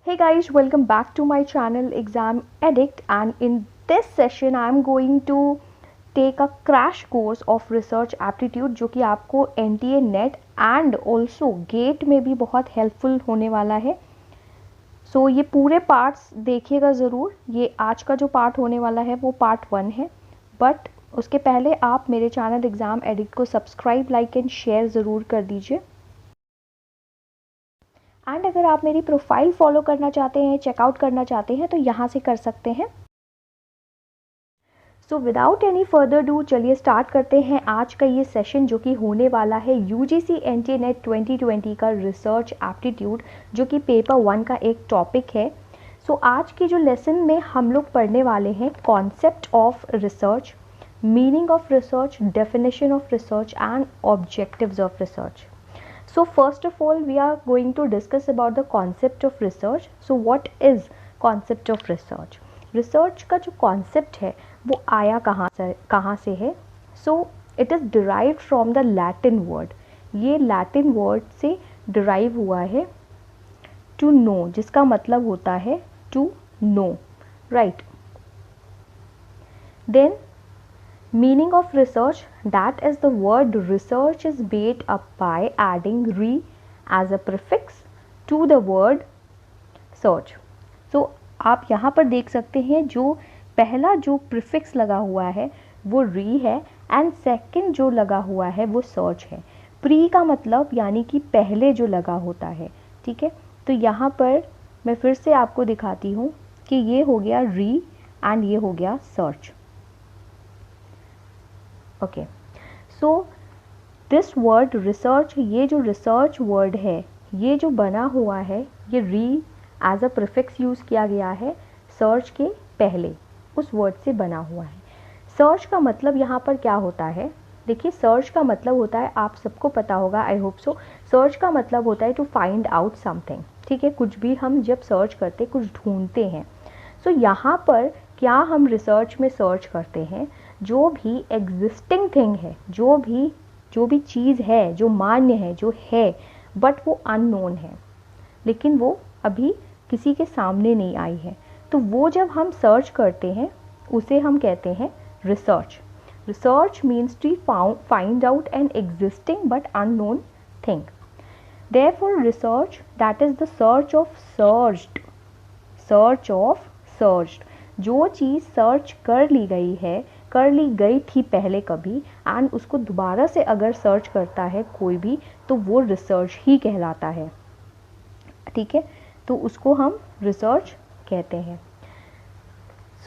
Hey guys, welcome back to my channel Exam Addict, and in this session I am going to take a crash course of research aptitude जो कि आपको NTA NET and also GATE में भी बहुत helpful होने वाला है। सो ये पूरे पार्ट्स देखिएगा ज़रूर। ये आज का जो पार्ट होने वाला है वो पार्ट 1 है, बट उसके पहले आप मेरे चैनल एग्ज़ाम एडिक्ट को सब्सक्राइब, लाइक एंड शेयर ज़रूर कर दीजिए। एंड अगर आप मेरी प्रोफाइल फॉलो करना चाहते हैं, चेकआउट करना चाहते हैं, तो यहाँ से कर सकते हैं। So without any further do चलिए स्टार्ट करते हैं आज का ये सेशन जो कि होने वाला है यूजीसी एनटीए नेट 2020 का रिसर्च एप्टीट्यूड, जो कि पेपर 1 का एक टॉपिक है। सो आज के जो लेसन में हम लोग पढ़ने वाले हैं concept of research, meaning of research, definition of research and objectives of research. So first of all we are going to discuss about the concept of research. So what is concept of research? Research का जो concept है वो आया कहाँ से है? So it is derived from the Latin word. ये Latin word से derive हुआ है to know, जिसका मतलब होता है to know, right? Then meaning of research, that is the word research is made up by adding re as a prefix to the word search. So आप यहाँ पर देख सकते हैं जो पहला जो प्रीफिक्स लगा हुआ है वो री है एंड सेकंड जो लगा हुआ है वो सर्च है. प्री का मतलब यानी कि पहले जो लगा होता है, ठीक है. तो यहाँ पर मैं फिर से आपको दिखाती हूँ कि ये हो गया री एंड ये हो गया search. Okay, so this word research, ये जो रिसर्च वर्ड है ये जो बना हुआ है ये री एज अ प्रीफिक्स यूज़ किया गया है सर्च के पहले, उस वर्ड से बना हुआ है. सर्च का मतलब यहाँ पर क्या होता है? देखिए, सर्च का मतलब होता है, आप सबको पता होगा, आई होप सो, सर्च का मतलब होता है टू फाइंड आउट समथिंग, ठीक है. कुछ भी हम जब सर्च करते, कुछ ढूंढते हैं. सो यहाँ पर क्या हम रिसर्च में सर्च करते हैं? जो भी एग्जिस्टिंग थिंग है, जो भी चीज़ है, जो मान्य है, जो है, बट वो अननोन है, लेकिन वो अभी किसी के सामने नहीं आई है, तो वो जब हम सर्च करते हैं उसे हम कहते हैं research. Research means to find out an existing but unknown thing. Therefore research, that is the search of searched. Search of searched, जो चीज़ सर्च कर ली गई थी पहले कभी, एंड उसको दोबारा से अगर सर्च करता है कोई भी, तो वो रिसर्च ही कहलाता है, ठीक है. तो उसको हम रिसर्च कहते हैं.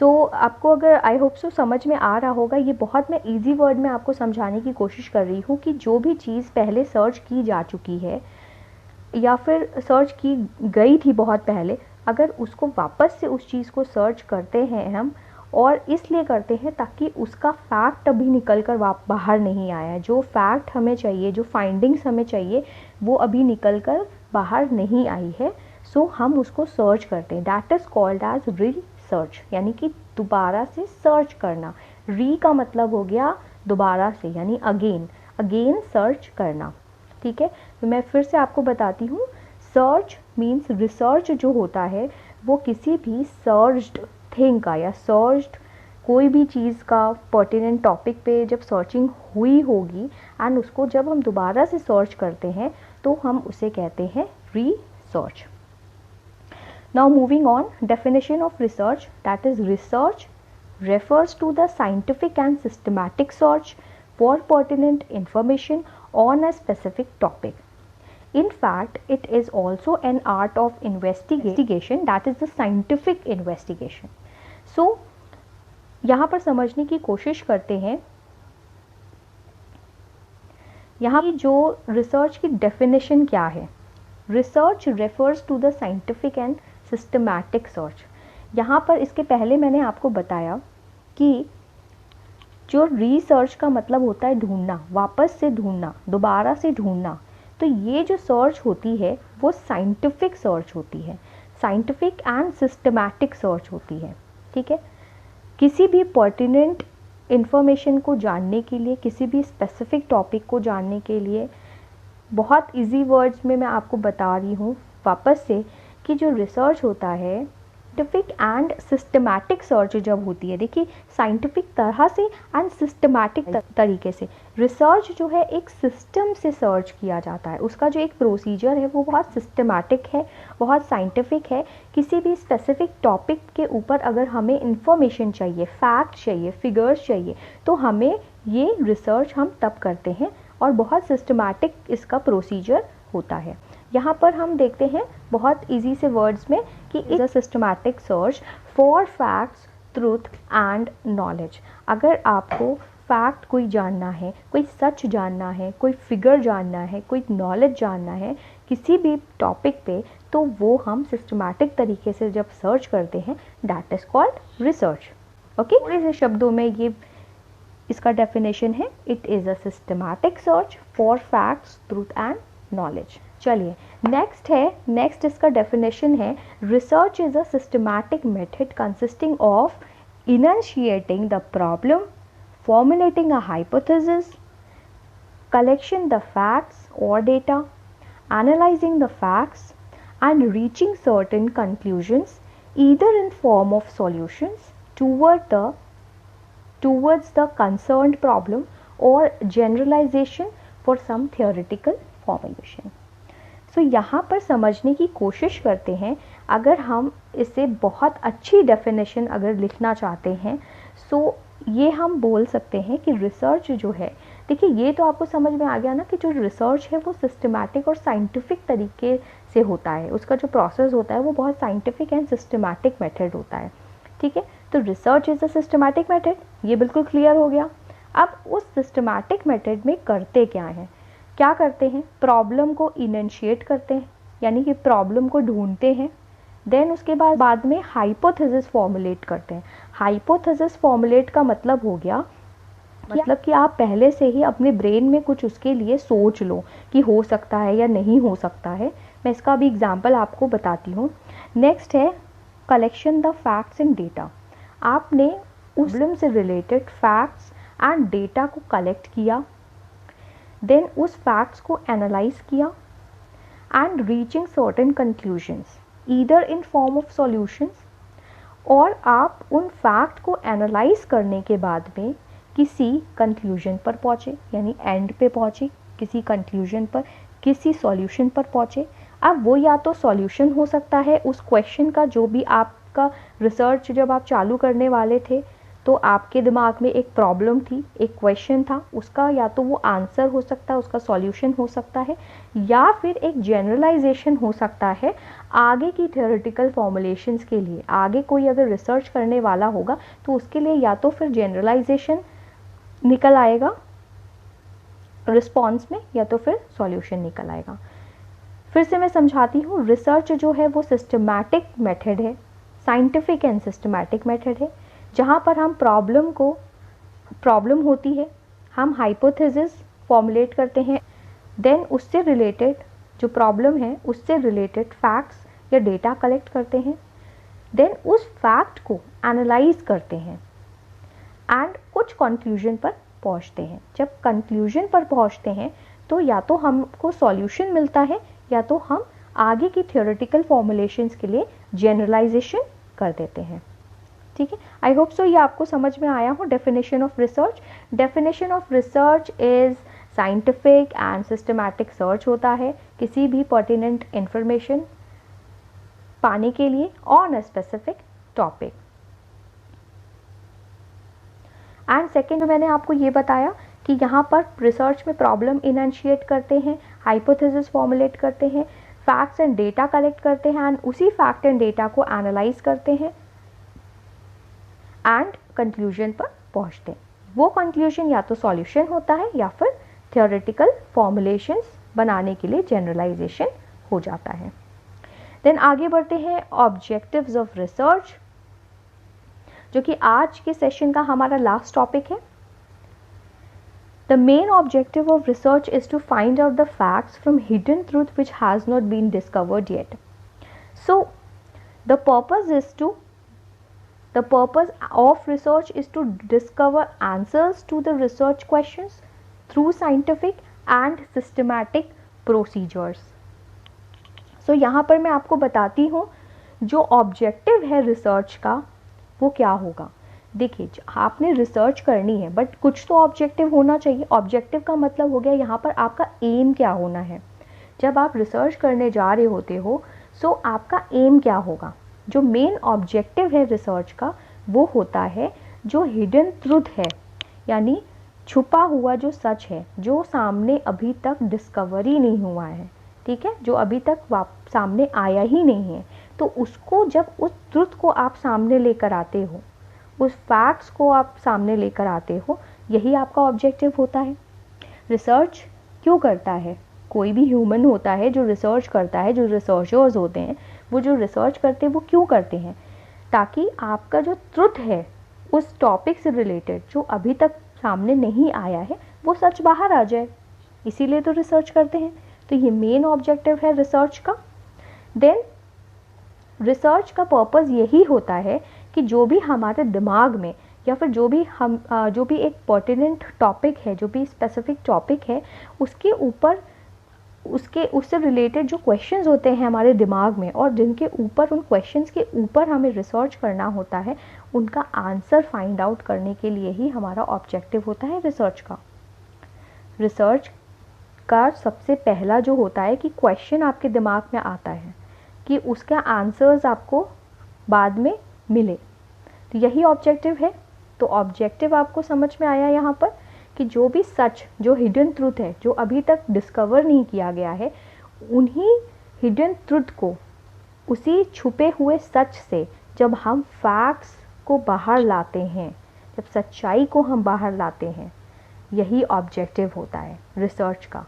सो आपको अगर, आई होप सो, समझ में आ रहा होगा. ये बहुत मैं इजी वर्ड में आपको समझाने की कोशिश कर रही हूँ कि जो भी चीज़ पहले सर्च की जा चुकी है या फिर सर्च की गई थी बहुत पहले, अगर उसको वापस से उस चीज़ को सर्च करते हैं हम, और इसलिए करते हैं ताकि उसका फैक्ट अभी निकल कर बाहर नहीं आया. जो फैक्ट हमें चाहिए, जो फाइंडिंग्स हमें चाहिए, वो अभी निकल कर बाहर नहीं आई है. सो हम उसको सर्च करते हैं. That is called as research, यानी कि दोबारा से सर्च करना. री का मतलब हो गया दोबारा से, यानी अगेन सर्च करना, ठीक है. तो मैं फिर से आपको बताती हूँ. सर्च मीन्स, रिसर्च जो होता है वो किसी भी सर्च्ड थिंग का या सर्च्ड कोई भी चीज़ का पर्टिनेंट टॉपिक पे जब सर्चिंग हुई होगी एंड उसको जब हम दोबारा से सर्च करते हैं तो हम उसे कहते हैं research. Now moving on, definition of research, that is research refers to the scientific and systematic search for pertinent information on a specific topic. In fact, it is also an art of investigation, that is the scientific investigation. So, यहाँ पर समझने की कोशिश करते हैं. यहाँ की जो रिसर्च की डेफिनेशन क्या है? Research refers to the scientific and systematic search. यहाँ पर इसके पहले मैंने आपको बताया कि जो रिसर्च का मतलब होता है ढूंढना, वापस से ढूंढना, दोबारा से ढूंढना. तो ये जो सर्च होती है वो साइंटिफिक सर्च होती है, साइंटिफिक एंड सिस्टमैटिक सर्च होती है, ठीक है. किसी भी पर्टिनेंट इंफॉर्मेशन को जानने के लिए, किसी भी स्पेसिफिक टॉपिक को जानने के लिए, बहुत इजी वर्ड्स में मैं आपको बता रही हूँ वापस से कि जो रिसर्च होता है, साइंटिफिक एंड सिस्टमैटिक सर्च जब होती है, देखिए साइंटिफिक तरह से एंड सिस्टमैटिक तरीके से रिसर्च जो है एक सिस्टम से सर्च किया जाता है, उसका जो एक प्रोसीजर है वो बहुत सिस्टमैटिक है, बहुत साइंटिफिक है। किसी भी स्पेसिफिक टॉपिक के ऊपर अगर हमें इंफॉर्मेशन चाहिए, फैक्ट चाहिए, फिगर्स चाहिए, तो हमें ये रिसर्च हम तब करते हैं और बहुत सिस्टमैटिक इसका प्रोसीजर होता है। यहाँ पर हम देखते हैं बहुत इजी से वर्ड्स में कि is a systematic search for facts, truth and knowledge. अगर आपको फैक्ट कोई जानना है, कोई सच जानना है, कोई फिगर जानना है, कोई नॉलेज जानना है किसी भी टॉपिक पे, तो वो हम सिस्टमैटिक तरीके से जब सर्च करते हैं, that is called research. Okay, थोड़े से शब्दों में ये इसका डेफिनेशन है, it is a systematic search for facts, truth and knowledge. चलिए नेक्स्ट इसका डेफिनेशन है, research is a systematic method consisting of initiating the problem, formulating a hypothesis, collection the facts or data, analyzing the facts and reaching certain conclusions either in form of solutions towards the concerned problem or generalization for some theoretical formulation। सो यहाँ पर समझने की कोशिश करते हैं, अगर हम इसे बहुत अच्छी डेफिनेशन अगर लिखना चाहते हैं, सो ये हम बोल सकते हैं कि रिसर्च जो है, देखिए ये तो आपको समझ में आ गया ना कि जो रिसर्च है वो सिस्टमैटिक और साइंटिफिक तरीके से होता है, उसका जो प्रोसेस होता है वो बहुत साइंटिफिक एंड सिस्टमैटिक मेथड होता है। ठीक है, तो research is a systematic method, ये बिल्कुल क्लियर हो गया। अब उस सिस्टमैटिक मेथड में करते क्या करते हैं, प्रॉब्लम को इनिशिएट करते हैं, यानी कि प्रॉब्लम को ढूंढते हैं, देन उसके बाद में हाइपोथेसिस फॉर्मुलेट करते हैं। हाइपोथेसिस फॉर्मुलेट का मतलब हो गया, मतलब कि आप पहले से ही अपने ब्रेन में कुछ उसके लिए सोच लो कि हो सकता है या नहीं हो सकता है। मैं इसका भी एग्जांपल आपको बताती हूँ। नेक्स्ट है collection the facts and data. आपने उस प्रॉब्लम से रिलेटेड फैक्ट्स एंड डेटा को कलेक्ट किया, देन उस फैक्ट्स को एनालाइज किया and reaching certain conclusions either in form of solutions, और आप उन फैक्ट को एनालाइज करने के बाद में किसी कंक्लूजन पर पहुँचे, यानी एंड पे पहुँचे, किसी कंक्लूजन पर, किसी सॉल्यूशन पर पहुँचे। अब वो या तो सॉल्यूशन हो सकता है उस क्वेश्चन का, जो भी आपका रिसर्च जब आप चालू करने वाले थे तो आपके दिमाग में एक प्रॉब्लम थी, एक क्वेश्चन था, उसका या तो वो आंसर हो सकता है, उसका सॉल्यूशन हो सकता है, या फिर एक जनरलाइजेशन हो सकता है आगे की थ्योरेटिकल फॉर्मुलेशंस के लिए। आगे कोई अगर रिसर्च करने वाला होगा तो उसके लिए या तो फिर जनरलाइजेशन निकल आएगा रिस्पॉन्स में, या तो फिर सॉल्यूशन निकल आएगा। फिर से मैं समझाती हूँ, रिसर्च जो है वो सिस्टमैटिक मेथड है, साइंटिफिक एंड सिस्टमैटिक मेथड है, जहाँ पर हम प्रॉब्लम होती है, हम हाइपोथेसिस फॉर्मुलेट करते हैं, देन उससे रिलेटेड जो प्रॉब्लम है उससे रिलेटेड फैक्ट्स या डेटा कलेक्ट करते हैं, देन उस फैक्ट को एनालाइज करते हैं एंड कुछ कंक्लूजन पर पहुंचते हैं। जब कंक्लूजन पर पहुंचते हैं तो या तो हमको सॉल्यूशन मिलता है, या तो हम आगे की थ्योरेटिकल फॉर्मुलेशंस के लिए जनरलाइजेशन कर देते हैं। ठीक है, आई होप सो ये आपको समझ में आया हो definition of research. Definition of research is scientific and systematic search होता है किसी भी पर्टिनेंट इंफॉर्मेशन पाने के लिए on a specific topic. And second मैंने आपको ये बताया कि यहाँ पर रिसर्च में प्रॉब्लम इनिशिएट करते हैं, हाइपोथेसिस फॉर्मुलेट करते हैं, फैक्ट्स एंड डेटा कलेक्ट करते हैं एंड उसी फैक्ट एंड डेटा को एनालाइज करते हैं एंड कंक्लूजन पर पहुँचते हैं। वो कंक्लूजन या तो सॉल्यूशन होता है या फिर थ्योरेटिकल फॉर्मुलेशंस बनाने के लिए जनरलाइजेशन हो जाता है। देन आगे बढ़ते हैं ऑब्जेक्टिव्स ऑफ रिसर्च, जो कि आज के सेशन का हमारा लास्ट टॉपिक है। The main objective of research is to find out the facts from hidden truth which has not been discovered yet. So, the purpose of research is to discover answers to the research questions through scientific and systematic procedures. यहाँ पर मैं आपको बताती हूँ जो objective है research का वो क्या होगा। देखिए, आपने रिसर्च करनी है बट कुछ तो ऑब्जेक्टिव होना चाहिए। ऑब्जेक्टिव का मतलब हो गया यहाँ पर आपका एम क्या होना है। जब आप रिसर्च करने जा रहे होते हो सो आपका एम क्या होगा। जो मेन ऑब्जेक्टिव है रिसर्च का वो होता है जो हिडन ट्रुथ है, यानी छुपा हुआ जो सच है, जो सामने अभी तक डिस्कवरी नहीं हुआ है, ठीक है, जो अभी तक सामने आया ही नहीं है। तो उसको जब उस ट्रुथ को आप सामने लेकर आते हो, उस फैक्ट्स को आप सामने लेकर आते हो, यही आपका ऑब्जेक्टिव होता है। रिसर्च क्यों करता है? कोई भी ह्यूमन होता है जो रिसर्च करता है, जो रिसर्चर्स होते हैं वो जो रिसर्च करते हैं वो क्यों करते हैं? ताकि आपका जो ट्रुथ है उस टॉपिक से रिलेटेड जो अभी तक सामने नहीं आया है वो सच बाहर आ जाए, इसीलिए तो रिसर्च करते हैं। तो ये मेन ऑब्जेक्टिव है रिसर्च का। देन रिसर्च का पर्पस यही होता है कि जो भी हमारे दिमाग में या फिर जो भी एक पर्टिनेंट टॉपिक है, जो भी स्पेसिफिक टॉपिक है, उसके ऊपर उससे रिलेटेड जो क्वेश्चंस होते हैं हमारे दिमाग में और जिनके ऊपर, उन क्वेश्चंस के ऊपर हमें रिसर्च करना होता है, उनका आंसर फाइंड आउट करने के लिए ही हमारा ऑब्जेक्टिव होता है रिसर्च का। रिसर्च का सबसे पहला जो होता है कि क्वेश्चन आपके दिमाग में आता है कि उसका आंसर्स आपको बाद में मिले, तो यही ऑब्जेक्टिव है। तो ऑब्जेक्टिव आपको समझ में आया यहाँ पर कि जो भी सच, जो हिडन ट्रुथ है, जो अभी तक डिस्कवर नहीं किया गया है, उन्हीं हिडन ट्रुथ को, उसी छुपे हुए सच से जब हम फैक्ट्स को बाहर लाते हैं, जब सच्चाई को हम बाहर लाते हैं, यही ऑब्जेक्टिव होता है रिसर्च का।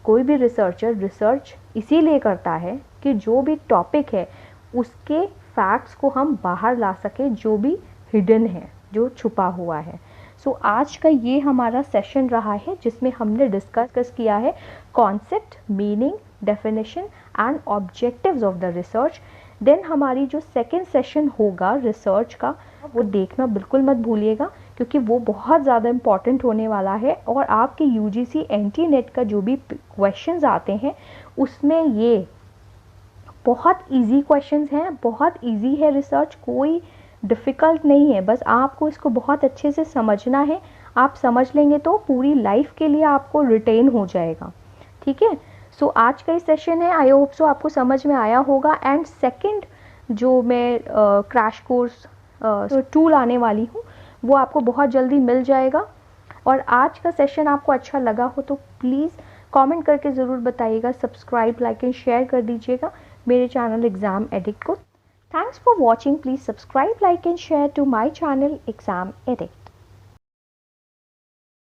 कोई भी रिसर्चर रिसर्च इसीलिए करता है कि जो भी टॉपिक है उसके फैक्ट्स को हम बाहर ला सकें, जो भी हिडन है, जो छुपा हुआ है। सो आज का ये हमारा सेशन रहा है जिसमें हमने डिस्कस किया है concept, meaning, definition and objectives of the research. Then हमारी जो सेकेंड सेशन होगा रिसर्च का, वो देखना बिल्कुल मत भूलिएगा क्योंकि वो बहुत ज़्यादा इम्पॉर्टेंट होने वाला है। और आपके यूजीसी एनटी नेट का जो भी क्वेश्चंस आते हैं उसमें ये बहुत इजी क्वेश्चंस हैं, बहुत इजी है रिसर्च, कोई डिफ़िकल्ट नहीं है। बस आपको इसको बहुत अच्छे से समझना है। आप समझ लेंगे तो पूरी लाइफ के लिए आपको रिटेन हो जाएगा, ठीक है। सो आज का ये सेशन है, आई होप सो आपको समझ में आया होगा। एंड सेकंड जो मैं क्रैश कोर्स टूल आने वाली हूँ वो आपको बहुत जल्दी मिल जाएगा। और आज का सेशन आपको अच्छा लगा हो तो प्लीज़ कमेंट करके ज़रूर बताइएगा, सब्सक्राइब, लाइक एंड शेयर कर दीजिएगा मेरे चैनल एग्ज़ाम एडिक्ट को। Thanks for watching. Please subscribe, like and share to my channel Exam Addict.